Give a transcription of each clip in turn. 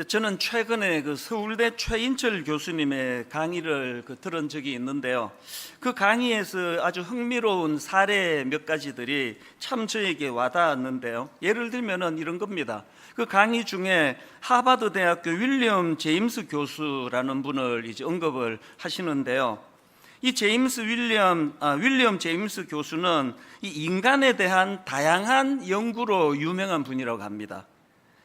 저는 최근에 서울대 최인철 교수님의 강의를 들은 적이 있는데요. 그 강의에서 아주 흥미로운 사례 몇 가지들이 참 저에게 와닿았는데요. 예를 들면은 이런 겁니다. 그 강의 중에 하버드 대학교 윌리엄 제임스 교수라는 분을 이제 언급을 하시는데요. 이 윌리엄 제임스 교수는 이 인간에 대한 다양한 연구로 유명한 분이라고 합니다.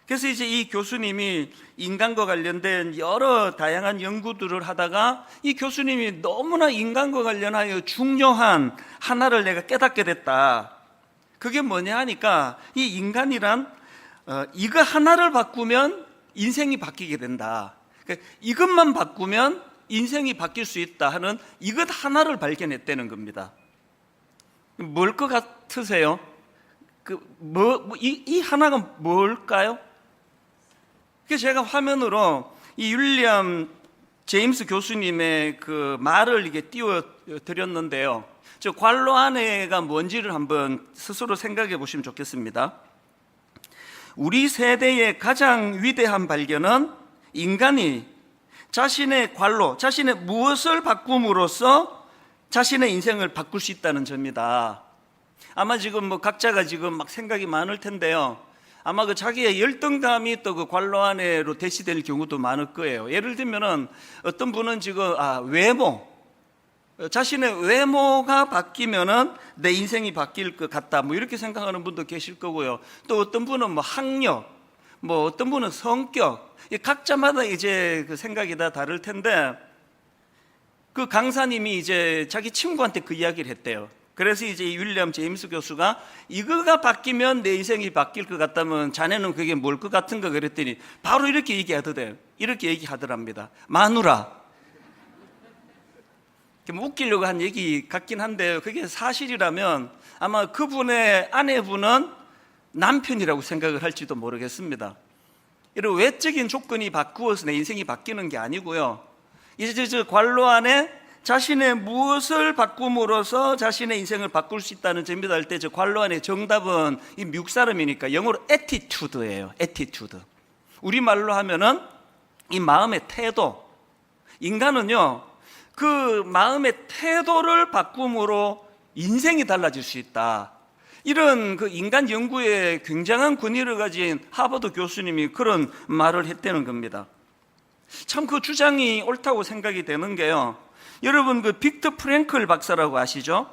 그래서 이제 이 교수님이 인간과 관련된 여러 다양한 연구들을 하다가 이 교수님이 너무나 인간과 관련하여 중요한 하나를 내가 깨닫게 됐다. 그게 뭐냐 하니까 이 인간이란 이거 하나를 바꾸면 인생이 바뀌게 된다. 그러니까 이것만 바꾸면 인생이 바뀔 수 있다 하는 이것 하나를 발견했다는 겁니다. 뭘 것 같으세요? 이 하나가 뭘까요? 그래서 제가 화면으로 이 윌리엄 제임스 교수님의 그 말을 이게 띄워 드렸는데요. 저 관로 안에가 뭔지를 한번 스스로 생각해 보시면 좋겠습니다. 우리 세대의 가장 위대한 발견은 인간이 자신의 관로, 자신의 무엇을 바꿈으로써 자신의 인생을 바꿀 수 있다는 점이다. 아마 지금 각자가 지금 막 생각이 많을 텐데요. 아마 자기의 열등감이 또 관로 안에로 대시될 경우도 많을 거예요. 예를 들면은 어떤 분은 지금 자신의 외모가 바뀌면은 내 인생이 바뀔 것 같다. 이렇게 생각하는 분도 계실 거고요. 또 어떤 분은 학력, 어떤 분은 성격, 각자마다 이제 그 생각이 다 다를 텐데, 그 강사님이 이제 자기 친구한테 그 이야기를 했대요. 그래서 이제 윌리엄 제임스 교수가 이거가 바뀌면 내 인생이 바뀔 것 같다면 자네는 그게 뭘 것 같은가 그랬더니 바로 이렇게 얘기하더래요. 이렇게 얘기하더랍니다. 마누라. 웃기려고 한 얘기 같긴 한데요. 그게 사실이라면 아마 그분의 아내분은 남편이라고 생각을 할지도 모르겠습니다. 이런 외적인 조건이 바꾸어서 내 인생이 바뀌는 게 아니고요. 이제 저 관로 안에 자신의 무엇을 바꿈으로써 자신의 인생을 바꿀 수 있다는 점이다 할 때 저 관로 안에 정답은 이 미국 사람이니까 영어로 attitude예요. attitude. 우리말로 하면은 이 마음의 태도. 인간은요, 그 마음의 태도를 바꿈으로 인생이 달라질 수 있다. 이런 그 인간 연구에 굉장한 권위를 가진 하버드 교수님이 그런 말을 했다는 겁니다. 참 그 주장이 옳다고 생각이 되는 게요. 여러분 빅터 프랭클 박사라고 아시죠?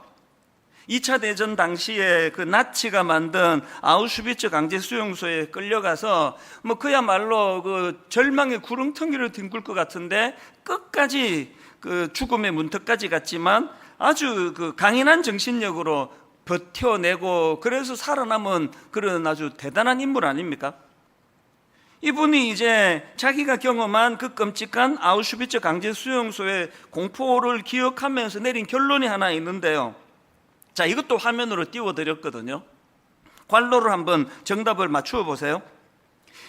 2차 대전 당시에 그 나치가 만든 아우슈비츠 강제 수용소에 끌려가서 그야말로 그 절망의 구렁텅이를 뒹굴 것 같은데 끝까지 그 죽음의 문턱까지 갔지만 아주 그 강인한 정신력으로 버텨내고 그래서 살아남은 그런 아주 대단한 인물 아닙니까? 이분이 이제 자기가 경험한 그 끔찍한 아우슈비츠 강제 수용소의 공포를 기억하면서 내린 결론이 하나 있는데요. 자, 이것도 화면으로 띄워드렸거든요. 관로를 한번 정답을 맞추어 보세요.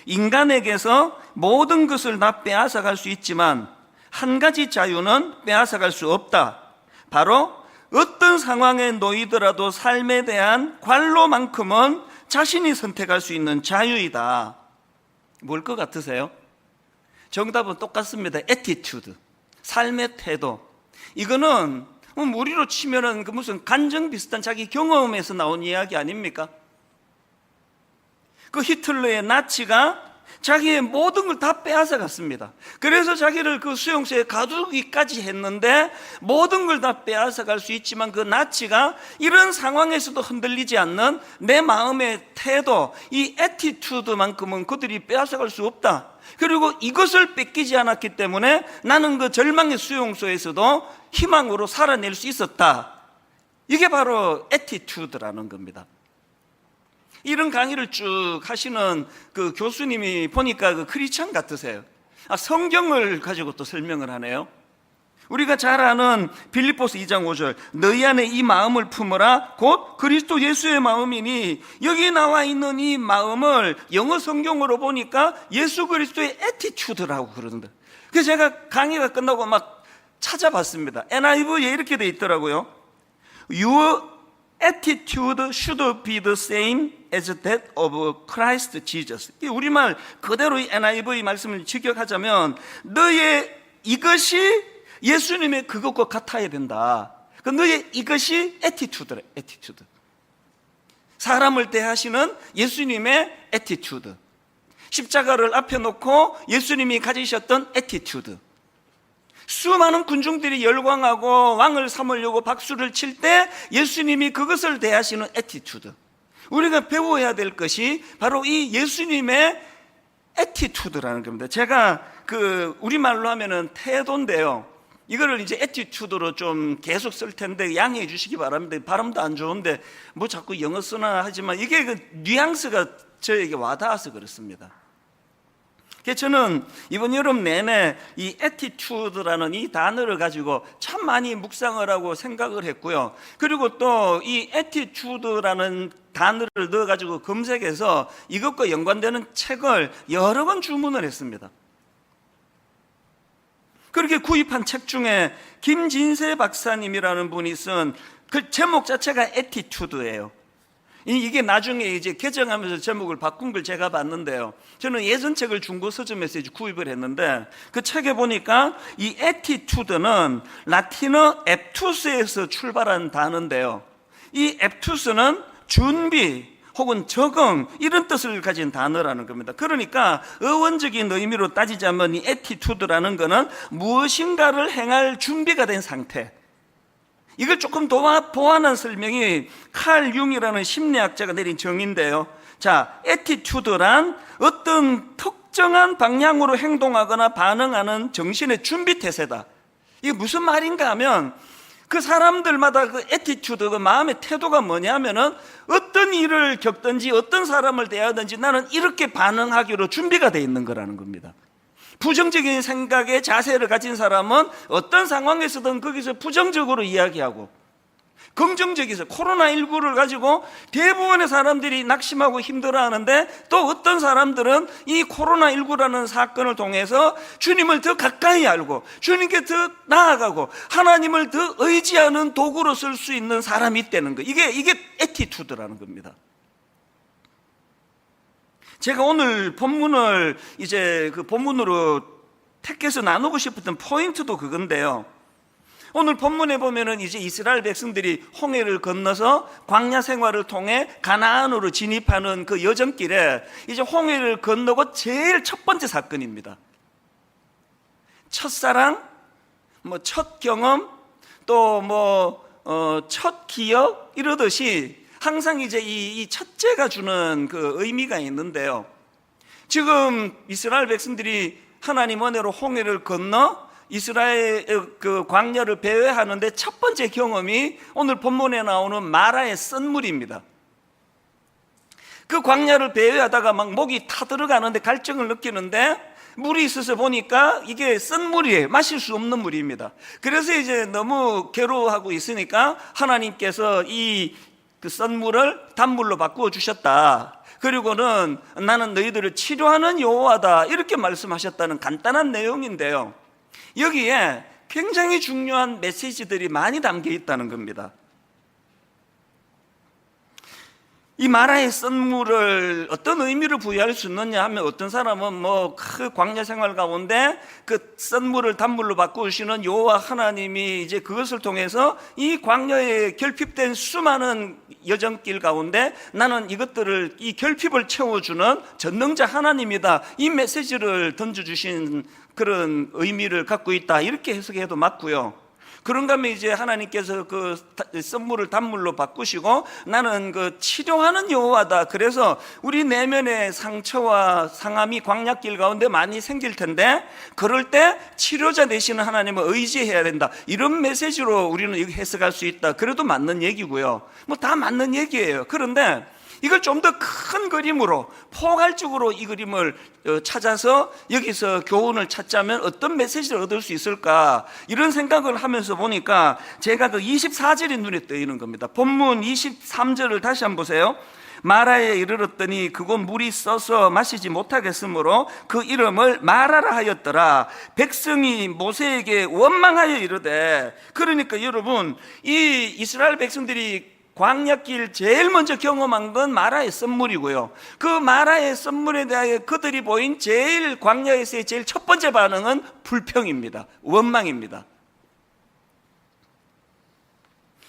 인간에게서 모든 것을 다 빼앗아갈 수 있지만 한 가지 자유는 빼앗아갈 수 없다. 바로 어떤 상황에 놓이더라도 삶에 대한 관로만큼은 자신이 선택할 수 있는 자유이다. 뭘 것 같으세요? 정답은 똑같습니다. attitude, 삶의 태도. 이거는 우리로 치면은 그 무슨 간증 비슷한 자기 경험에서 나온 이야기 아닙니까? 그 히틀러의 나치가 자기의 모든 걸 다 빼앗아 갔습니다. 그래서 자기를 그 수용소에 가두기까지 했는데 모든 걸 다 빼앗아 갈 수 있지만 그 나치가 이런 상황에서도 흔들리지 않는 내 마음의 태도, 이 애티튜드만큼은 그들이 빼앗아 갈 수 없다. 그리고 이것을 뺏기지 않았기 때문에 나는 그 절망의 수용소에서도 희망으로 살아낼 수 있었다. 이게 바로 애티튜드라는 겁니다. 이런 강의를 쭉 하시는 그 교수님이 보니까 그 크리스찬 같으세요. 성경을 가지고 또 설명을 하네요. 우리가 잘 아는 빌립보서 2장 5절 너희 안에 이 마음을 품어라 곧 그리스도 예수의 마음이니, 여기 나와 있는 이 마음을 영어 성경으로 보니까 예수 그리스도의 애티튜드라고 그러는데, 그래서 제가 강의가 끝나고 막 찾아봤습니다. NIV에 이렇게 돼 있더라고요. Your attitude should be the same as that of Christ Jesus. 우리말 그대로 이 NIV 말씀을 직역하자면 너의 이것이 예수님의 그것과 같아야 된다. 너의 이것이 attitude래, attitude. 사람을 대하시는 예수님의 attitude. 십자가를 앞에 놓고 예수님이 가지셨던 attitude. 수많은 군중들이 열광하고 왕을 삼으려고 박수를 칠 때 예수님이 그것을 대하시는 attitude. 우리가 배워야 될 것이 바로 이 예수님의 attitude라는 겁니다. 제가 우리말로 하면은 태도인데요. 이거를 이제 attitude로 좀 계속 쓸 텐데 양해해 주시기 바랍니다. 발음도 안 좋은데 뭐 자꾸 영어 쓰나 하지만 이게 그 뉘앙스가 저에게 와닿아서 그렇습니다. 그래서 저는 이번 여름 내내 이 attitude라는 이 단어를 가지고 참 많이 묵상을 하고 생각을 했고요. 그리고 또 이 attitude라는 단어를 넣어가지고 검색해서 이것과 연관되는 책을 여러 번 주문을 했습니다. 그렇게 구입한 책 중에 김진세 박사님이라는 분이 쓴 그 제목 자체가 attitude예요. 이게 나중에 이제 개정하면서 제목을 바꾼 걸 제가 봤는데요. 저는 예전 책을 중고 서점에서 이제 구입을 했는데 그 책에 보니까 이 attitude는 라틴어 앱투스에서 출발한 단어인데요. 이 앱투스는 준비 혹은 적응 이런 뜻을 가진 단어라는 겁니다. 그러니까 어원적인 의미로 따지자면 이 attitude라는 거는 무엇인가를 행할 준비가 된 상태. 이걸 조금 더 보완한 설명이 칼 융이라는 심리학자가 내린 정의인데요. 자, attitude란 어떤 특정한 방향으로 행동하거나 반응하는 정신의 준비 태세다. 이게 무슨 말인가 하면 그 사람들마다 그 attitude, 그 마음의 태도가 뭐냐면은 어떤 일을 겪든지 어떤 사람을 대하든지 나는 이렇게 반응하기로 준비가 돼 있는 거라는 겁니다. 부정적인 생각의 자세를 가진 사람은 어떤 상황에서든 거기서 부정적으로 이야기하고, 긍정적이서 코로나19를 가지고 대부분의 사람들이 낙심하고 힘들어하는데 또 어떤 사람들은 이 코로나19라는 사건을 통해서 주님을 더 가까이 알고 주님께 더 나아가고 하나님을 더 의지하는 도구로 쓸 수 있는 사람이 있다는 거. 이게 애티튜드라는 겁니다. 제가 오늘 본문을 이제 그 본문으로 택해서 나누고 싶었던 포인트도 그건데요. 오늘 본문에 보면은 이제 이스라엘 백성들이 홍해를 건너서 광야 생활을 통해 가나안으로 진입하는 그 여정길에 이제 홍해를 건너고 제일 첫 번째 사건입니다. 첫사랑, 첫 경험, 또 첫 기억 이러듯이 항상 이제 이 첫째가 주는 그 의미가 있는데요. 지금 이스라엘 백성들이 하나님 은혜로 홍해를 건너 이스라엘 그 광야를 배회하는데 첫 번째 경험이 오늘 본문에 나오는 마라의 썬물입니다. 그 광야를 배회하다가 막 목이 타들어가는데 갈증을 느끼는데 물이 있어서 보니까 이게 썬물이에요. 마실 수 없는 물입니다. 그래서 이제 너무 괴로워하고 있으니까 하나님께서 그 썬물을 단물로 바꾸어 주셨다. 그리고는 나는 너희들을 치료하는 여호와다 이렇게 말씀하셨다는 간단한 내용인데요. 여기에 굉장히 중요한 메시지들이 많이 담겨 있다는 겁니다. 이 마라의 썬물을 어떤 의미를 부여할 수 있느냐 하면 어떤 사람은 그 광야 생활 가운데 그 썬물을 단물로 바꾸시는 여호와 하나님이 이제 그것을 통해서 이 광야에 결핍된 수많은 여정길 가운데 나는 이것들을 이 결핍을 채워주는 전능자 하나님이다. 이 메시지를 던져주신 그런 의미를 갖고 있다. 이렇게 해석해도 맞고요. 그런가 하면 이제 하나님께서 그 썬물을 단물로 바꾸시고 나는 그 치료하는 여호와다. 그래서 우리 내면의 상처와 상함이 광야길 가운데 많이 생길 텐데 그럴 때 치료자 되시는 하나님을 의지해야 된다. 이런 메시지로 우리는 이거 해석할 수 있다. 그래도 맞는 얘기고요. 다 맞는 얘기예요. 그런데 이걸 좀 더 큰 그림으로 포괄적으로 이 그림을 찾아서 여기서 교훈을 찾자면 어떤 메시지를 얻을 수 있을까 이런 생각을 하면서 보니까 제가 그 24절이 눈에 띄는 겁니다. 본문 23절을 다시 한번 보세요. 마라에 이르렀더니 그곳 물이 써서 마시지 못하겠으므로 그 이름을 마라라 하였더라. 백성이 모세에게 원망하여 이르되, 그러니까 여러분 이 이스라엘 백성들이 광야길 제일 먼저 경험한 건 마라의 썬물이고요. 그 마라의 썬물에 대하여 그들이 보인 제일 광야에서의 제일 첫 번째 반응은 불평입니다. 원망입니다.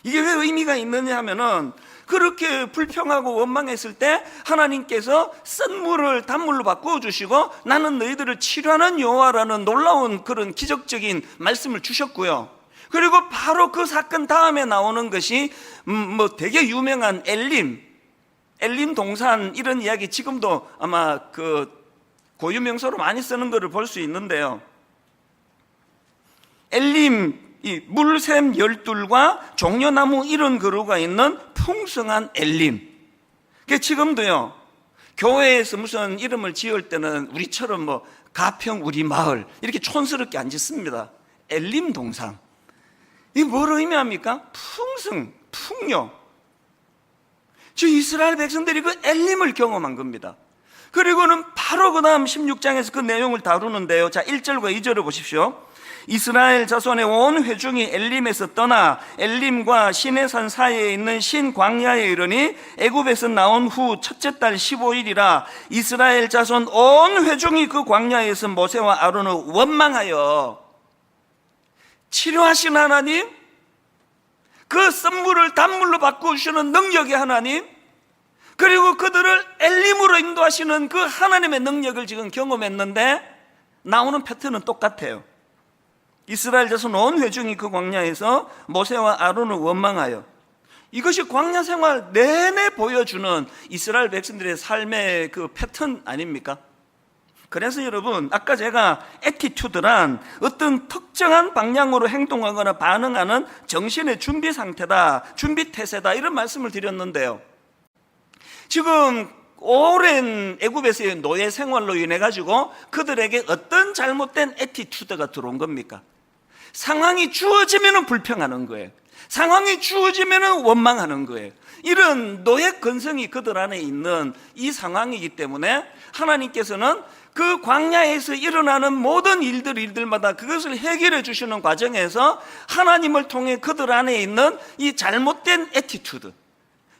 이게 왜 의미가 있느냐 하면은 그렇게 불평하고 원망했을 때 하나님께서 썬물을 단물로 바꾸어 주시고 나는 너희들을 치료하는 여호와라는 놀라운 그런 기적적인 말씀을 주셨고요. 그리고 바로 그 사건 다음에 나오는 것이 되게 유명한 엘림 동산, 이런 이야기 지금도 아마 그 고유명사로 많이 쓰는 것을 볼 수 있는데요. 엘림, 이 물샘 열둘과 종려나무 이런 그루가 있는 풍성한 엘림. 지금도요, 교회에서 무슨 이름을 지을 때는 우리처럼 가평 우리 마을 이렇게 촌스럽게 안 짓습니다. 엘림 동상. 이게 뭘 의미합니까? 풍성, 풍요. 저 이스라엘 백성들이 그 엘림을 경험한 겁니다. 그리고는 바로 그 다음 16장에서 그 내용을 다루는데요. 자, 1절과 2절을 보십시오. 이스라엘 자손의 온 회중이 엘림에서 떠나 엘림과 시내산 사이에 있는 신 광야에 이르니 애굽에서 나온 후 첫째 달 15일이라 이스라엘 자손 온 회중이 그 광야에서 모세와 아론을 원망하여, 치료하신 하나님, 그 썬물을 단물로 바꾸시는 능력의 하나님, 그리고 그들을 엘림으로 인도하시는 그 하나님의 능력을 지금 경험했는데 나오는 패턴은 똑같아요. 이스라엘 자손 온 회중이 그 광야에서 모세와 아론을 원망하여. 이것이 광야 생활 내내 보여주는 이스라엘 백성들의 삶의 그 패턴 아닙니까? 그래서 여러분, 아까 제가 애티튜드란 어떤 특정한 방향으로 행동하거나 반응하는 정신의 준비 상태다, 준비 태세다, 이런 말씀을 드렸는데요. 지금 오랜 애굽에서의 노예 생활로 인해 가지고 그들에게 어떤 잘못된 애티튜드가 들어온 겁니까? 상황이 주어지면 불평하는 거예요. 상황이 주어지면 원망하는 거예요. 이런 노예 근성이 그들 안에 있는 이 상황이기 때문에 하나님께서는 그 광야에서 일어나는 모든 일들마다 그것을 해결해 주시는 과정에서 하나님을 통해 그들 안에 있는 이 잘못된 애티튜드,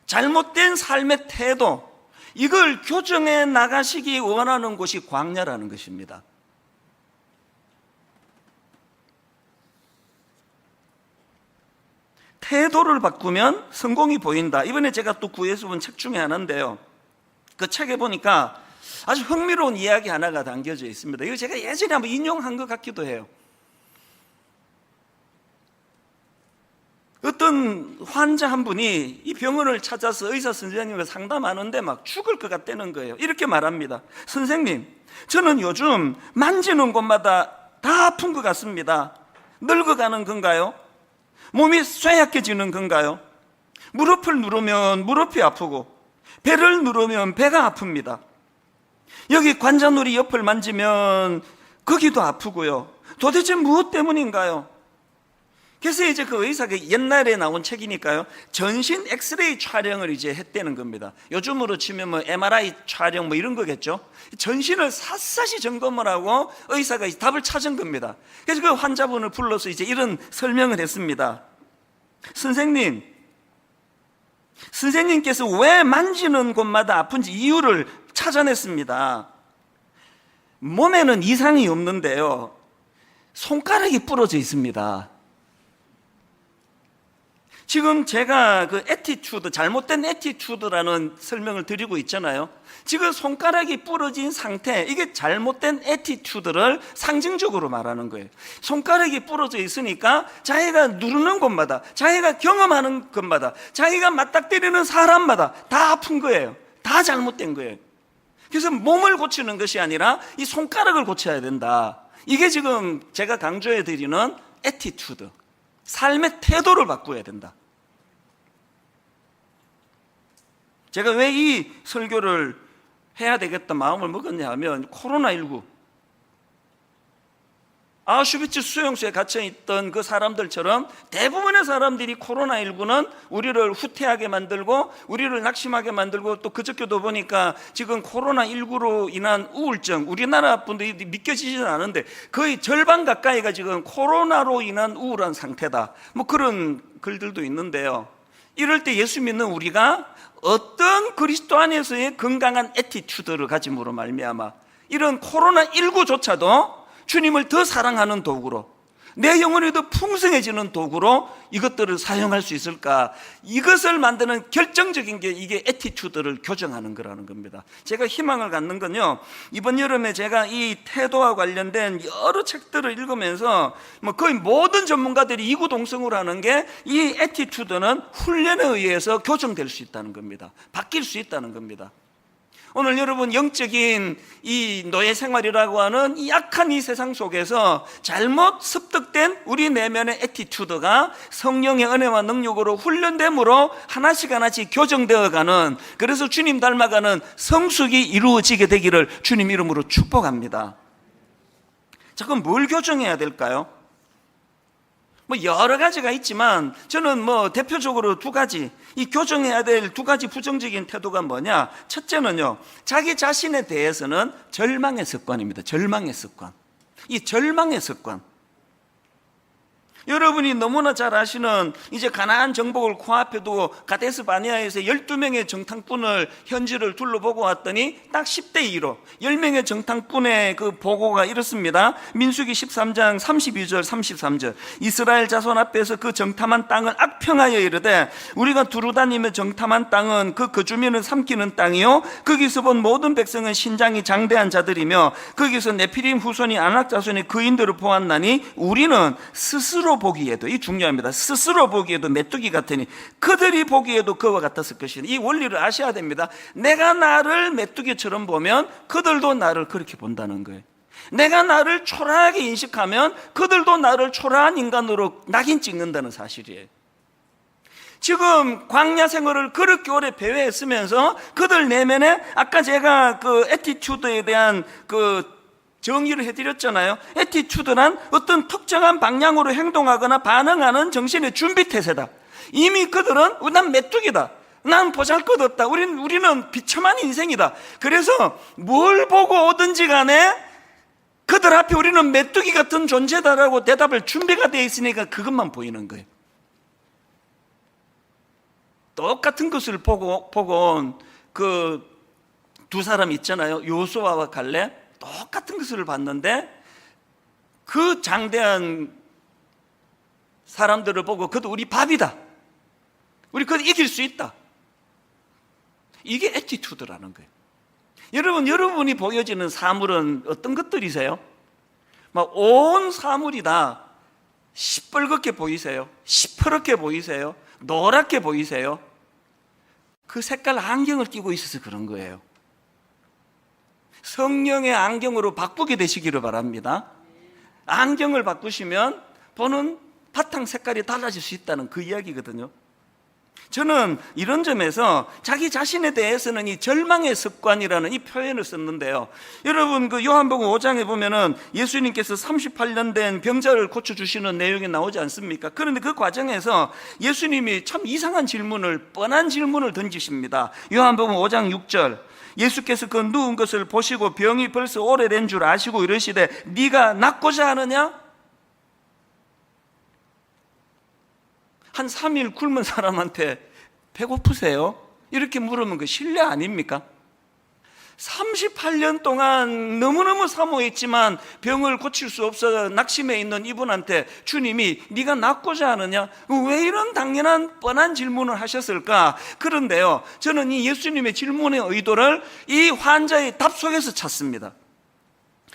잘못된 삶의 태도, 이걸 교정해 나가시기 원하는 곳이 광야라는 것입니다. 태도를 바꾸면 성공이 보인다. 이번에 제가 또 구해서 본 책 중에 하나인데요. 그 책에 보니까 아주 흥미로운 이야기 하나가 담겨져 있습니다. 이거 제가 예전에 한번 인용한 것 같기도 해요. 어떤 환자 한 분이 이 병원을 찾아서 의사 선생님과 상담하는데 막 죽을 것 같다는 거예요. 이렇게 말합니다. 선생님, 저는 요즘 만지는 곳마다 다 아픈 것 같습니다. 늙어가는 건가요? 몸이 쇠약해지는 건가요? 무릎을 누르면 무릎이 아프고 배를 누르면 배가 아픕니다. 여기 관자놀이 옆을 만지면 거기도 아프고요. 도대체 무엇 때문인가요? 그래서 이제 그 의사가 옛날에 나온 책이니까요, 전신 엑스레이 촬영을 이제 했다는 겁니다. 요즘으로 치면 MRI 촬영 이런 거겠죠. 전신을 샅샅이 점검을 하고 의사가 답을 찾은 겁니다. 그래서 그 환자분을 불러서 이제 이런 설명을 했습니다. 선생님께서 왜 만지는 곳마다 아픈지 이유를 찾아냈습니다. 몸에는 이상이 없는데요, 손가락이 부러져 있습니다. 지금 제가 그 애티튜드, 잘못된 애티튜드라는 설명을 드리고 있잖아요. 지금 손가락이 부러진 상태, 이게 잘못된 애티튜드를 상징적으로 말하는 거예요. 손가락이 부러져 있으니까 자기가 누르는 곳마다, 자기가 경험하는 것마다, 자기가 맞닥뜨리는 사람마다 다 아픈 거예요. 다 잘못된 거예요. 그래서 몸을 고치는 것이 아니라 이 손가락을 고쳐야 된다. 이게 지금 제가 강조해 드리는 애티튜드, 삶의 태도를 바꿔야 된다. 제가 왜 이 설교를 해야 되겠다 마음을 먹었냐 하면, 코로나19, 아우슈비츠 수용소에 갇혀있던 그 사람들처럼 대부분의 사람들이 코로나19는 우리를 후퇴하게 만들고 우리를 낙심하게 만들고, 또 그저께도 보니까 지금 코로나19로 인한 우울증, 우리나라 분들이 믿겨지지는 않은데 거의 절반 가까이가 지금 코로나로 인한 우울한 상태다, 그런 글들도 있는데요. 이럴 때 예수 믿는 우리가 어떤 그리스도 안에서의 건강한 애티튜드를 가짐으로 말미암아 이런 코로나19조차도 주님을 더 사랑하는 도구로, 내 영혼이 더 풍성해지는 도구로 이것들을 사용할 수 있을까? 이것을 만드는 결정적인 게 이게 애티튜드를 교정하는 거라는 겁니다. 제가 희망을 갖는 건요, 이번 여름에 제가 이 태도와 관련된 여러 책들을 읽으면서 거의 모든 전문가들이 이구동성으로 하는 게 이 애티튜드는 훈련에 의해서 교정될 수 있다는 겁니다. 바뀔 수 있다는 겁니다. 오늘 여러분, 영적인 이 노예 생활이라고 하는 이 약한 이 세상 속에서 잘못 습득된 우리 내면의 애티튜드가 성령의 은혜와 능력으로 훈련됨으로 하나씩 하나씩 교정되어가는, 그래서 주님 닮아가는 성숙이 이루어지게 되기를 주님 이름으로 축복합니다. 자, 그럼 뭘 교정해야 될까요? 여러 가지가 있지만 저는 대표적으로 두 가지, 이 교정해야 될 두 가지 부정적인 태도가 뭐냐? 첫째는요, 자기 자신에 대해서는 절망의 습관입니다. 절망의 습관. 이 절망의 습관. 여러분이 너무나 잘 아시는 이제 가나안 정복을 코앞에 두고 가데스 바네아에서 12명의 정탐꾼을 현지를 둘러보고 왔더니 딱 10대 2로 10명의 정탐꾼의 그 보고가 이렇습니다. 민수기 13장 32절 33절, 이스라엘 자손 앞에서 그 정탐한 땅을 악평하여 이르되 우리가 두루 다니며 정탐한 땅은 그 거주민을 삼키는 땅이요 거기서 본 모든 백성은 신장이 장대한 자들이며 거기서 네피림 후손이 아낙 자손이 그인들을 보았나니 우리는 스스로 보기에도, 이 중요합니다, 스스로 보기에도 메뚜기 같으니 그들이 보기에도 그와 같았을 것이니, 이 원리를 아셔야 됩니다. 내가 나를 메뚜기처럼 보면 그들도 나를 그렇게 본다는 거예요. 내가 나를 초라하게 인식하면 그들도 나를 초라한 인간으로 낙인 찍는다는 사실이에요. 지금 광야 생활을 그렇게 오래 배회했으면서 그들 내면에 아까 제가 그 애티튜드에 대한 그 정의를 해드렸잖아요. 애티튜드란 어떤 특정한 방향으로 행동하거나 반응하는 정신의 준비태세다. 이미 그들은 난 메뚜기다, 난 보잘것없다, 우리는 비참한 인생이다. 그래서 뭘 보고 오든지 간에 그들 앞에 우리는 메뚜기 같은 존재다라고 대답할 준비가 되어 있으니까 그것만 보이는 거예요. 똑같은 것을 보고 온 그 두 사람 있잖아요. 요수아와 갈렙. 똑같은 것을 봤는데 그 장대한 사람들을 보고 그도 우리 밥이다, 우리 그도 이길 수 있다, 이게 애티튜드라는 거예요. 여러분이 보여지는 사물은 어떤 것들이세요? 막 온 사물이 다 시뻘겋게 보이세요? 시퍼렇게 보이세요? 노랗게 보이세요? 그 색깔 안경을 끼고 있어서 그런 거예요. 성령의 안경으로 바꾸게 되시기를 바랍니다. 안경을 바꾸시면 보는 바탕 색깔이 달라질 수 있다는 그 이야기거든요. 저는 이런 점에서 자기 자신에 대해서는 이 절망의 습관이라는 이 표현을 썼는데요. 여러분, 그 요한복음 5장에 보면은 예수님께서 38년 된 병자를 고쳐주시는 내용이 나오지 않습니까? 그런데 그 과정에서 예수님이 참 이상한 질문을, 뻔한 질문을 던지십니다. 요한복음 5장 6절, 예수께서 그 누운 것을 보시고 병이 벌써 오래된 줄 아시고 이러시되 네가 낫고자 하느냐? 한 3일 굶은 사람한테 배고프세요? 이렇게 물으면 그 실례 아닙니까? 38년 동안 너무너무 사모했지만 병을 고칠 수 없어 낙심해 있는 이분한테 주님이 네가 낫고자 하느냐? 왜 이런 당연한 뻔한 질문을 하셨을까? 그런데요, 저는 이 예수님의 질문의 의도를 이 환자의 답 속에서 찾습니다.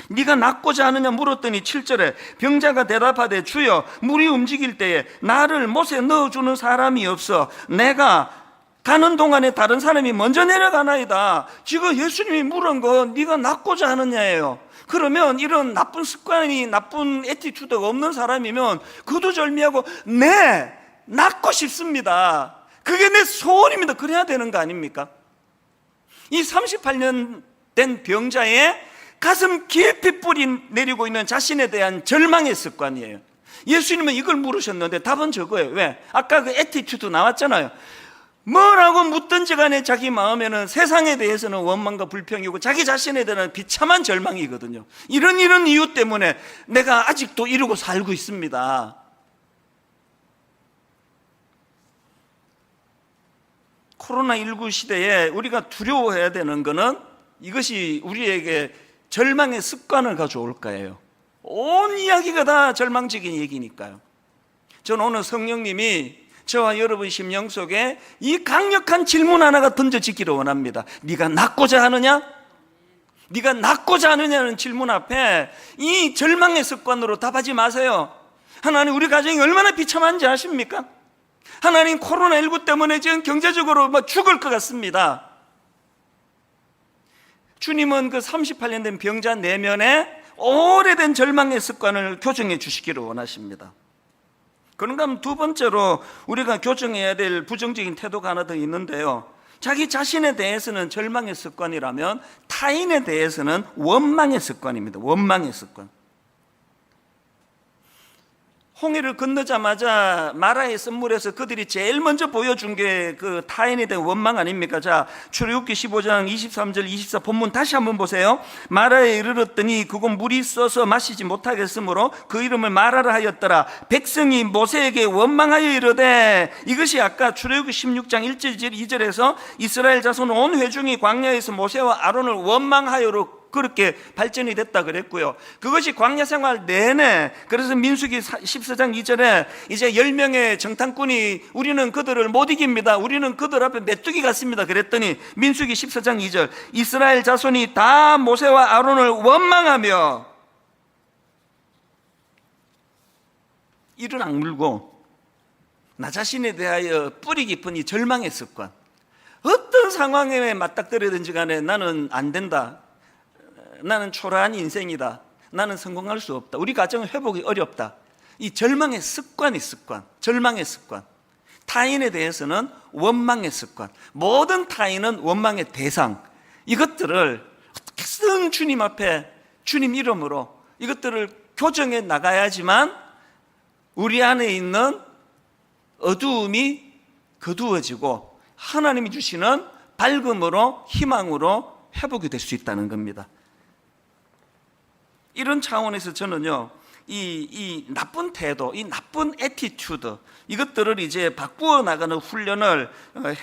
네가 낫고자 하느냐 물었더니 7절에 병자가 대답하되 주여 물이 움직일 때에 나를 못에 넣어주는 사람이 없어 내가 가는 동안에 다른 사람이 먼저 내려가나이다. 지금 예수님이 물은 거 네가 낫고자 하느냐예요. 그러면 이런 나쁜 습관이, 나쁜 애티튜드가 없는 사람이면 그도절미하고 네, 낫고 싶습니다, 그게 내 소원입니다, 그래야 되는 거 아닙니까? 이 38년 된 병자의 가슴 깊이 뿌리 내리고 있는 자신에 대한 절망의 습관이에요. 예수님은 이걸 물으셨는데 답은 저거예요. 왜? 아까 그 애티튜드 나왔잖아요. 뭐라고 묻든지 간에 자기 마음에는 세상에 대해서는 원망과 불평이고 자기 자신에 대한 비참한 절망이거든요. 이런 이유 때문에 내가 아직도 이러고 살고 있습니다. 코로나19 시대에 우리가 두려워해야 되는 것은 이것이 우리에게 절망의 습관을 가져올 거예요. 온 이야기가 다 절망적인 얘기니까요. 저는 오늘 성령님이 저와 여러분 심령 속에 이 강력한 질문 하나가 던져지기를 원합니다. 네가 낫고자 하느냐? 네가 낫고자 하느냐는 질문 앞에 이 절망의 습관으로 답하지 마세요. 하나님, 우리 가정이 얼마나 비참한지 아십니까? 하나님, 코로나19 때문에 지금 경제적으로 죽을 것 같습니다. 주님은 그 38년 된 병자 내면에 오래된 절망의 습관을 교정해 주시기를 원하십니다. 그런가 하면 두 번째로 우리가 교정해야 될 부정적인 태도가 하나 더 있는데요, 자기 자신에 대해서는 절망의 습관이라면 타인에 대해서는 원망의 습관입니다. 원망의 습관. 홍해를 건너자마자 마라의 선물에서 그들이 제일 먼저 보여준 게 그 타인에 대한 원망 아닙니까? 자, 출애굽기 15장 23절 24 본문 다시 한번 보세요. 마라에 이르렀더니 그곳 물이 써서 마시지 못하겠으므로 그 이름을 마라라 하였더라. 백성이 모세에게 원망하여 이르되, 이것이 아까 출애굽기 16장 1절 2절에서 이스라엘 자손 온 회중이 광야에서 모세와 아론을 원망하여로 그렇게 발전이 됐다 그랬고요. 그것이 광야 생활 내내, 그래서 민수기 14장 2절에 이제 10명의 정탐꾼이 우리는 그들을 못 이깁니다, 우리는 그들 앞에 메뚜기 같습니다 그랬더니 민수기 14장 2절 이스라엘 자손이 다 모세와 아론을 원망하며 이를 악물고 나 자신에 대하여 뿌리 깊은 이 절망의 습관, 어떤 상황에 맞닥뜨리든지 간에 나는 안 된다, 나는 초라한 인생이다, 나는 성공할 수 없다, 우리 가정은 회복이 어렵다, 이 절망의 습관이 절망의 습관. 타인에 대해서는 원망의 습관, 모든 타인은 원망의 대상. 이것들을 어떻게든 주님 앞에 주님 이름으로 이것들을 교정해 나가야지만 우리 안에 있는 어두움이 거두어지고 하나님이 주시는 밝음으로, 희망으로 회복이 될 수 있다는 겁니다. 이런 차원에서 저는요, 이 나쁜 태도, 이 나쁜 애티튜드, 이것들을 이제 바꾸어 나가는 훈련을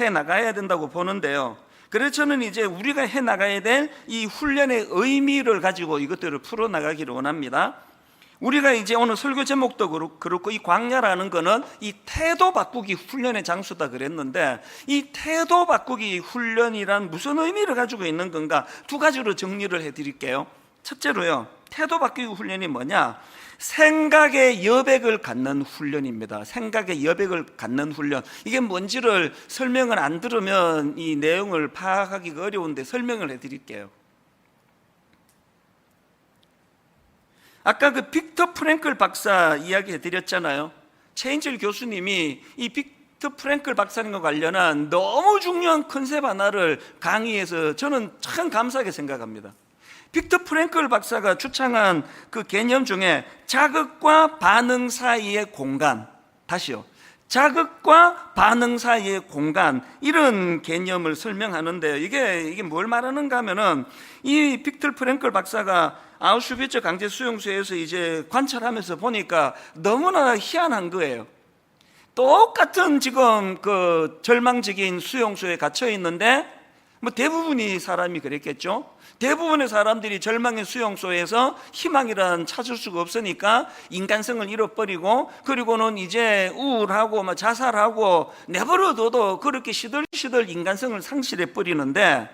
해 나가야 된다고 보는데요. 그래서 저는 이제 우리가 해 나가야 될 이 훈련의 의미를 가지고 이것들을 풀어 나가기를 원합니다. 우리가 이제 오늘 설교 제목도 그렇고 이 광야라는 거는 이 태도 바꾸기 훈련의 장소다 그랬는데, 이 태도 바꾸기 훈련이란 무슨 의미를 가지고 있는 건가? 두 가지로 정리를 해드릴게요. 첫째로요, 태도 바꾸기 훈련이 뭐냐? 생각의 여백을 갖는 훈련입니다. 생각의 여백을 갖는 훈련. 이게 뭔지를 설명을 안 들으면 이 내용을 파악하기가 어려운데 설명을 해드릴게요. 아까 그 빅터 프랭클 박사 이야기 해드렸잖아요. 최인철 교수님이 이 빅터 프랭클 박사님과 관련한 너무 중요한 컨셉 하나를 강의해서 저는 참 감사하게 생각합니다. 빅터 프랭클 박사가 주창한 그 개념 중에 자극과 반응 사이의 공간, 다시요, 자극과 반응 사이의 공간, 이런 개념을 설명하는데요. 이게 뭘 말하는가 하면은, 이 빅터 프랭클 박사가 아우슈비츠 강제 수용소에서 이제 관찰하면서 보니까 너무나 희한한 거예요. 똑같은 지금 그 절망적인 수용소에 갇혀 있는데 뭐 대부분이 사람이 그랬겠죠. 대부분의 사람들이 절망의 수용소에서 희망이란 찾을 수가 없으니까 인간성을 잃어버리고, 그리고는 이제 우울하고 막 자살하고 내버려둬도 그렇게 시들시들 인간성을 상실해 버리는데,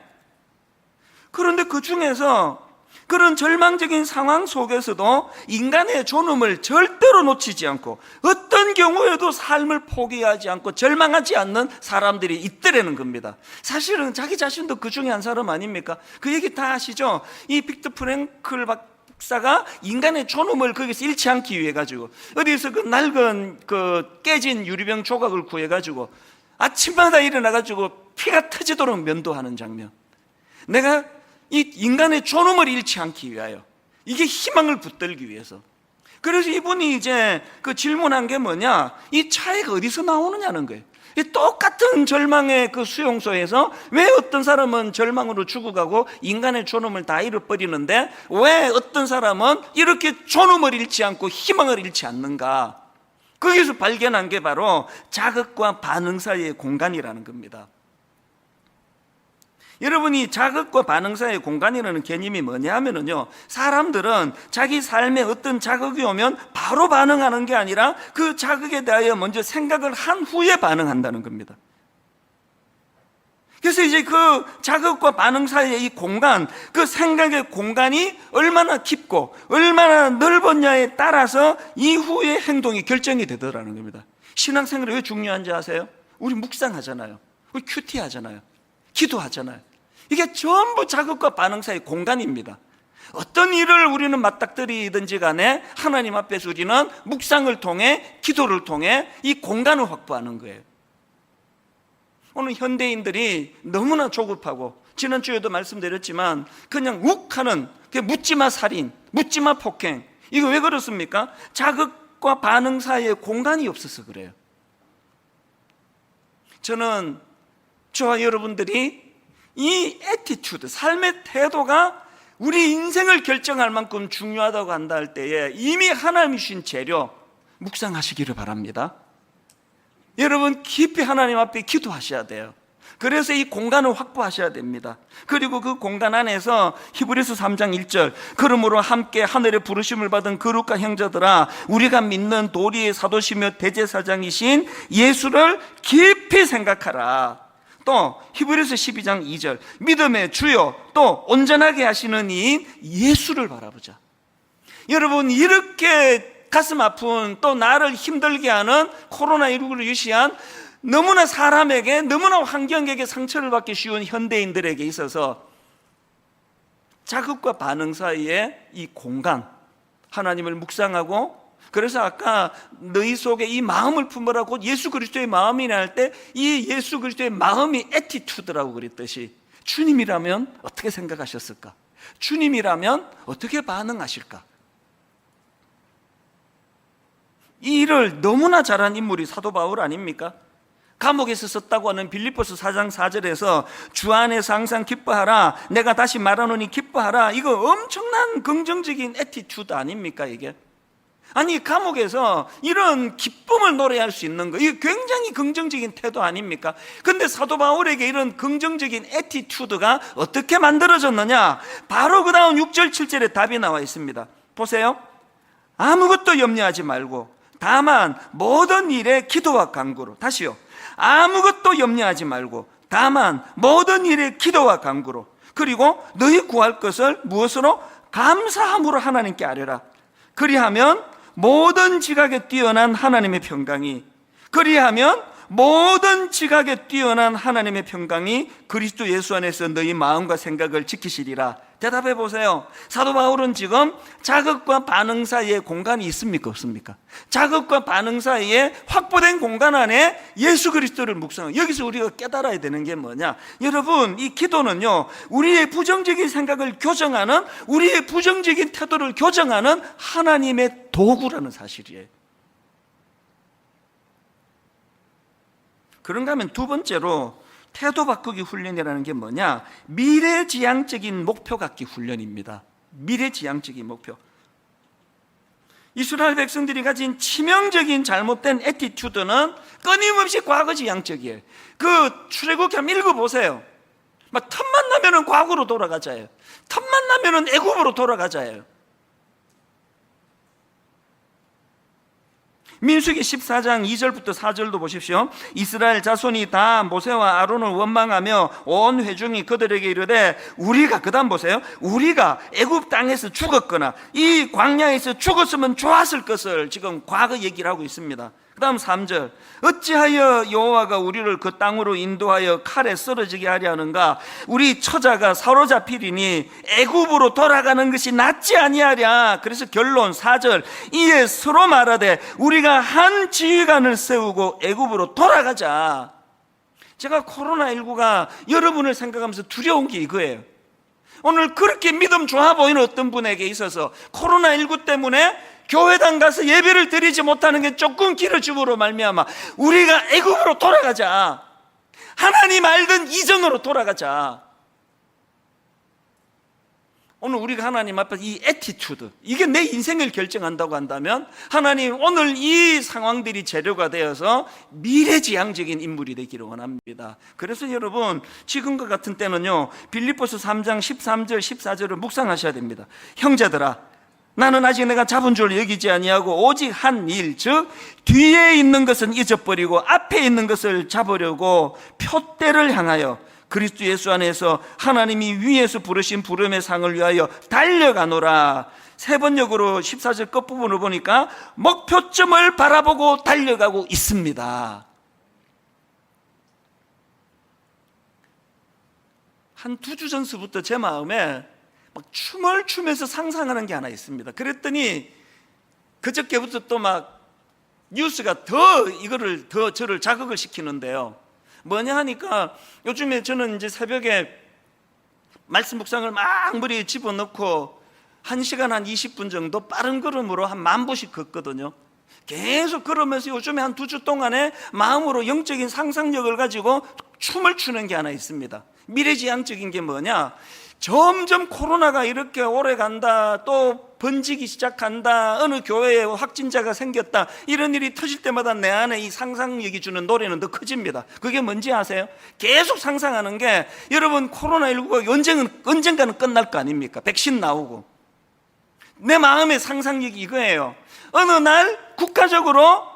그런데 그 중에서 그런 절망적인 상황 속에서도 인간의 존엄을 절대로 놓치지 않고 어떤 경우에도 삶을 포기하지 않고 절망하지 않는 사람들이 있더라는 겁니다. 사실은 자기 자신도 그 중에 한 사람 아닙니까? 그 얘기 다 아시죠? 이 빅터 프랭클 박사가 인간의 존엄을 거기서 잃지 않기 위해 가지고 어디서 그 낡은 그 깨진 유리병 조각을 구해 가지고 아침마다 일어나 가지고 피가 터지도록 면도하는 장면. 내가 이 인간의 존엄을 잃지 않기 위하여, 이게 희망을 붙들기 위해서. 그래서 이분이 이제 그 질문한 게 뭐냐, 이 차이가 어디서 나오느냐는 거예요. 이 똑같은 절망의 그 수용소에서 왜 어떤 사람은 절망으로 죽어가고 인간의 존엄을 다 잃어버리는데 왜 어떤 사람은 이렇게 존엄을 잃지 않고 희망을 잃지 않는가? 거기서 발견한 게 바로 자극과 반응 사이의 공간이라는 겁니다. 여러분이 자극과 반응 사이의 공간이라는 개념이 뭐냐 하면은요, 사람들은 자기 삶에 어떤 자극이 오면 바로 반응하는 게 아니라 그 자극에 대하여 먼저 생각을 한 후에 반응한다는 겁니다. 그래서 이제 그 자극과 반응 사이의 이 공간, 그 생각의 공간이 얼마나 깊고 얼마나 넓었냐에 따라서 이후의 행동이 결정이 되더라는 겁니다. 신앙생활이 왜 중요한지 아세요? 우리 묵상하잖아요. 우리 큐티 하잖아요. 기도하잖아요. 이게 전부 자극과 반응 사이의 공간입니다. 어떤 일을 우리는 맞닥뜨리든지 간에 하나님 앞에서 우리는 묵상을 통해, 기도를 통해 이 공간을 확보하는 거예요. 오늘 현대인들이 너무나 조급하고, 지난주에도 말씀드렸지만 그냥 욱하는 묻지마 살인, 묻지마 폭행, 이거 왜 그렇습니까? 자극과 반응 사이에 공간이 없어서 그래요. 저는 저와 여러분들이 이 애티튜드, 삶의 태도가 우리 인생을 결정할 만큼 중요하다고 한다 할 때에 이미 하나님이 주신 재료 묵상하시기를 바랍니다. 여러분 깊이 하나님 앞에 기도하셔야 돼요. 그래서 이 공간을 확보하셔야 됩니다. 그리고 그 공간 안에서 히브리서 3장 1절, 그러므로 함께 하늘의 부르심을 받은 거룩한 형제들아, 우리가 믿는 도리의 사도시며 대제사장이신 예수를 깊이 생각하라. 또 히브리서 12장 2절, 믿음의 주요 또 온전하게 하시는 이인 예수를 바라보자. 여러분, 이렇게 가슴 아픈, 또 나를 힘들게 하는 코로나19를 유시한 너무나 사람에게, 너무나 환경에게 상처를 받기 쉬운 현대인들에게 있어서 자극과 반응 사이에 이 공간, 하나님을 묵상하고, 그래서 아까 너희 속에 이 마음을 품으라고 예수 그리스도의 마음이라 할 때 이 예수 그리스도의 마음이 애티튜드라고 그랬듯이, 주님이라면 어떻게 생각하셨을까? 주님이라면 어떻게 반응하실까? 이 일을 너무나 잘한 인물이 사도 바울 아닙니까? 감옥에서 썼다고 하는 빌립보서 4장 4절에서 주 안에서 항상 기뻐하라, 내가 다시 말하노니 기뻐하라, 이거 엄청난 긍정적인 애티튜드 아닙니까 이게? 아니, 감옥에서 이런 기쁨을 노래할 수 있는 거, 이게 굉장히 긍정적인 태도 아닙니까? 근데 사도 바울에게 이런 긍정적인 애티튜드가 어떻게 만들어졌느냐? 바로 그 다음 6절 7절에 답이 나와 있습니다. 보세요. 아무것도 염려하지 말고 다만 모든 일에 기도와 간구로, 다시요, 아무것도 염려하지 말고 다만 모든 일에 기도와 간구로, 그리고 너희 구할 것을 무엇으로? 감사함으로 하나님께 아뢰라. 그리하면 모든 지각에 뛰어난 하나님의 평강이, 그리하면 모든 지각에 뛰어난 하나님의 평강이 그리스도 예수 안에서 너희 마음과 생각을 지키시리라. 대답해 보세요. 사도 바울은 지금 자극과 반응 사이에 공간이 있습니까, 없습니까? 자극과 반응 사이에 확보된 공간 안에 예수 그리스도를 묵상하고, 여기서 우리가 깨달아야 되는 게 뭐냐? 여러분, 이 기도는요, 우리의 부정적인 생각을 교정하는, 우리의 부정적인 태도를 교정하는 하나님의 도구라는 사실이에요. 그런가 하면 두 번째로 태도 바꾸기 훈련이라는 게 뭐냐? 미래지향적인 목표 갖기 훈련입니다. 미래지향적인 목표. 이스라엘 백성들이 가진 치명적인 잘못된 애티튜드는 끊임없이 과거지향적이에요. 그 출애굽기 한번 읽어보세요. 막 틈만 나면은 과거로 돌아가자예요. 틈만 나면은 애굽으로 돌아가자예요. 민수기 14장 2절부터 4절도 보십시오. 이스라엘 자손이 다 모세와 아론을 원망하며 온 회중이 그들에게 이르되, 우리가, 그 다음 보세요, 우리가 애굽 땅에서 죽었거나 이 광야에서 죽었으면 좋았을 것을 지금 과거 얘기를 하고 있습니다. 그 다음 3절, 어찌하여 여호와가 우리를 그 땅으로 인도하여 칼에 쓰러지게 하려 하는가? 우리 처자가 사로잡히리니 애굽으로 돌아가는 것이 낫지 아니하랴. 그래서 결론 4절, 이에 서로 말하되 우리가 한 지휘관을 세우고 애굽으로 돌아가자. 제가 코로나19가 여러분을 생각하면서 두려운 게 이거예요. 오늘 그렇게 믿음 좋아 보이는 어떤 분에게 있어서 코로나19 때문에 교회당 가서 예배를 드리지 못하는 게 조금 길어짐으로 말미암아 우리가 애굽으로 돌아가자, 하나님 알던 이전으로 돌아가자. 오늘 우리가 하나님 앞에 이 애티튜드, 이게 내 인생을 결정한다고 한다면 하나님 오늘 이 상황들이 재료가 되어서 미래지향적인 인물이 되기를 원합니다. 그래서 여러분 지금과 같은 때는요, 빌립보서 3장 13절 14절을 묵상하셔야 됩니다. 형제들아, 나는 아직 내가 잡은 줄 여기지 아니하고 오직 한 일, 즉 뒤에 있는 것은 잊어버리고 앞에 있는 것을 잡으려고 표대를 향하여 그리스도 예수 안에서 하나님이 위에서 부르신 부름의 상을 위하여 달려가노라. 세 번역으로 14절 끝부분을 보니까 목표점을 바라보고 달려가고 있습니다. 한 2주 전서부터 제 마음에 막 춤을 추면서 상상하는 게 하나 있습니다. 그랬더니 그저께부터 또 막 뉴스가 더 저를 자극을 시키는데요. 뭐냐 하니까 요즘에 저는 이제 새벽에 말씀 묵상을 막 머리에 집어넣고 1시간 한 20분 정도 빠른 걸음으로 한 10,000보씩 걷거든요. 계속 걸으면서 요즘에 한 2주 동안에 마음으로 영적인 상상력을 가지고 춤을 추는 게 하나 있습니다. 미래지향적인 게 뭐냐, 점점 코로나가 이렇게 오래 간다, 또 번지기 시작한다, 어느 교회에 확진자가 생겼다, 이런 일이 터질 때마다 내 안에 이 상상력이 주는 노래는 더 커집니다. 그게 뭔지 아세요? 계속 상상하는 게, 여러분 코로나19가 언젠가는 끝날 거 아닙니까? 백신 나오고. 내 마음의 상상력이 이거예요. 어느 날 국가적으로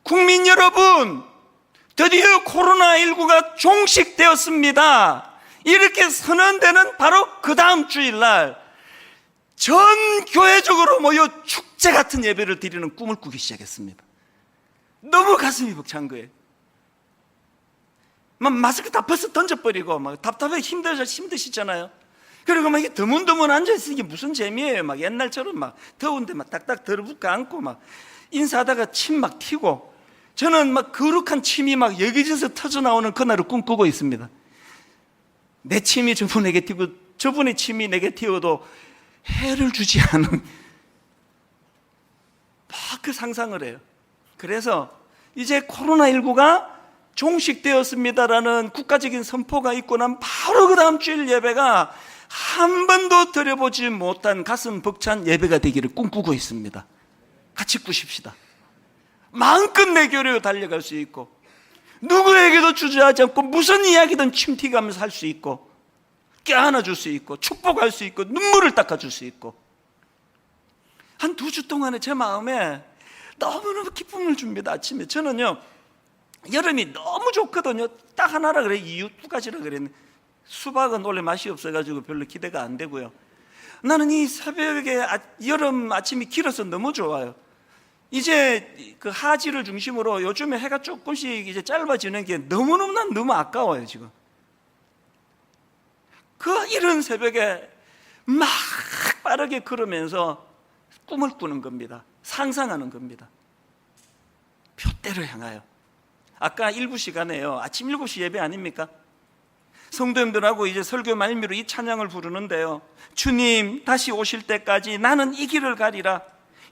국민 여러분, 드디어 코로나19가 종식되었습니다, 이렇게 선언되는 바로 그 다음 주일날 전 교회적으로 모여 축제 같은 예배를 드리는 꿈을 꾸기 시작했습니다. 너무 가슴이 벅찬 거예요. 막 마스크 다 벗어 던져버리고 막 답답해 힘드시잖아요. 그리고 막 이게 드문드문 앉아있으니 게 무슨 재미예요. 막 옛날처럼 막 더운데 막 딱딱 들어붙고 앉고 막 인사하다가 침 막 튀고, 저는 막 거룩한 침이 막 여기저기서 터져나오는 그날을 꿈꾸고 있습니다. 내 침이 저분에게 튀고 저분의 침이 내게 튀어도 해를 주지 않은 막 그 상상을 해요. 그래서 이제 코로나19가 종식되었습니다라는 국가적인 선포가 있고 난 바로 그 다음 주일 예배가 한 번도 드려보지 못한 가슴 벅찬 예배가 되기를 꿈꾸고 있습니다. 같이 꾸십시다. 마음껏 내 교회로 달려갈 수 있고, 누구에게도 주저하지 않고 무슨 이야기든 침튀가면서 할 수 있고, 껴안아줄 수 있고, 축복할 수 있고, 눈물을 닦아줄 수 있고, 한 2주 동안에 제 마음에 너무너무 기쁨을 줍니다. 아침에 저는요, 여름이 너무 좋거든요. 딱 하나라 그래, 이유 2가지라 그랬는데, 수박은 원래 맛이 없어가지고 별로 기대가 안 되고요. 나는 이 새벽에 여름 아침이 길어서 너무 좋아요. 이제 그 하지를 중심으로 요즘에 해가 조금씩 이제 짧아지는 게 너무 아까워요, 지금. 그 이른 새벽에 막 빠르게 걸으면서 꿈을 꾸는 겁니다. 상상하는 겁니다. 표대를 향하여. 아까 일부 시간에요, 아침 7시 예배 아닙니까? 성도님들하고 이제 설교 말미로 이 찬양을 부르는데요, 주님 다시 오실 때까지 나는 이 길을 가리라.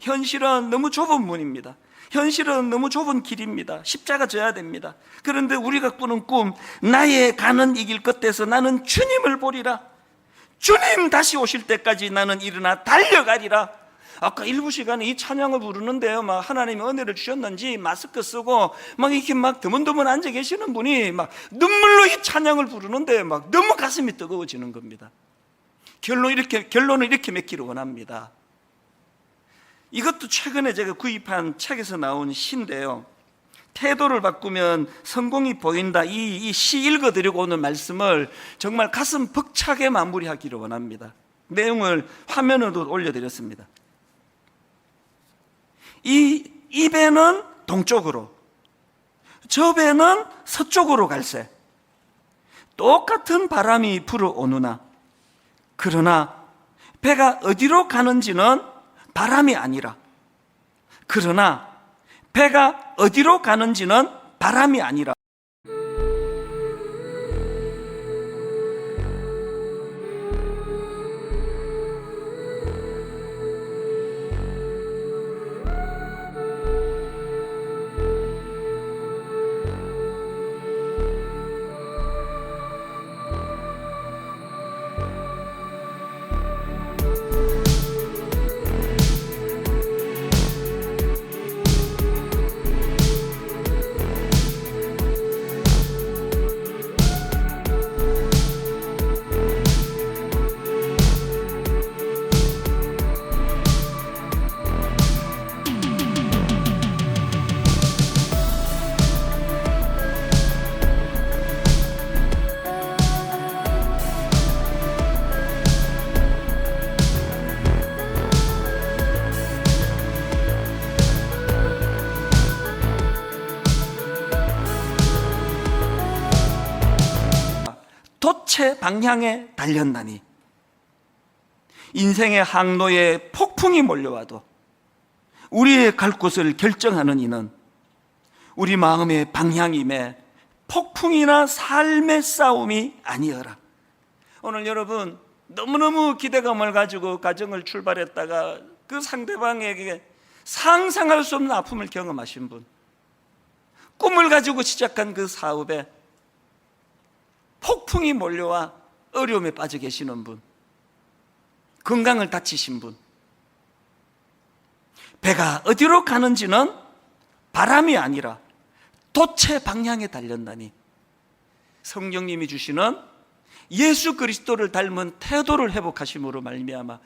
현실은 너무 좁은 문입니다. 현실은 너무 좁은 길입니다. 십자가 져야 됩니다. 그런데 우리가 꾸는 꿈, 나의 가는 이 길 끝에서 나는 주님을 보리라. 주님 다시 오실 때까지 나는 일어나 달려가리라. 아까 일부 시간에 이 찬양을 부르는데요, 막 하나님이 은혜를 주셨는지 마스크 쓰고 막 이렇게 막 드문드문 앉아 계시는 분이 막 눈물로 이 찬양을 부르는데 막 너무 가슴이 뜨거워지는 겁니다. 결론을 이렇게 맺기를 원합니다. 이것도 최근에 제가 구입한 책에서 나온 시인데요, 태도를 바꾸면 성공이 보인다, 이 시 읽어드리고 오늘 말씀을 정말 가슴 벅차게 마무리하기를 원합니다. 내용을 화면으로 올려드렸습니다. 이 배는 동쪽으로, 저 배는 서쪽으로 갈세. 똑같은 바람이 불어오느나, 그러나 배가 어디로 가는지는 바람이 아니라, 그러나 배가 어디로 가는지는 바람이 아니라. 도체 방향에 달렸나니. 인생의 항로에 폭풍이 몰려와도 우리의 갈 곳을 결정하는 이는 우리 마음의 방향임에 폭풍이나 삶의 싸움이 아니어라. 오늘 여러분 너무너무 기대감을 가지고 가정을 출발했다가 그 상대방에게 상상할 수 없는 아픔을 경험하신 분, 꿈을 가지고 시작한 그 사업에 폭풍이 몰려와 어려움에 빠져 계시는 분, 건강을 다치신 분, 배가 어디로 가는지는 바람이 아니라 돛의 방향에 달렸나니. 성령님이 주시는 예수 그리스도를 닮은 태도를 회복하심으로 말미암아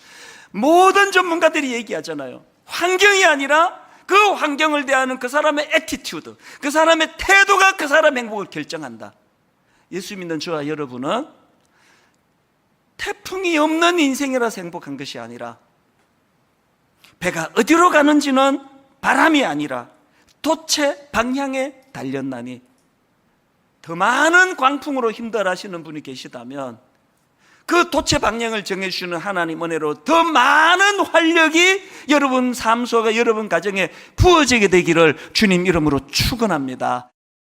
모든 전문가들이 얘기하잖아요. 환경이 아니라 그 환경을 대하는 그 사람의 애티튜드, 그 사람의 태도가 그 사람의 행복을 결정한다. 예수 믿는 저와 여러분은 태풍이 없는 인생이라서 행복한 것이 아니라 배가 어디로 가는지는 바람이 아니라 돛의 방향에 달렸나니. 더 많은 광풍으로 힘들어하시는 분이 계시다면 그 돛의 방향을 정해주시는 하나님 은혜로 더 많은 활력이 여러분 삶 속에, 여러분 가정에 부어지게 되기를 주님 이름으로 축원합니다.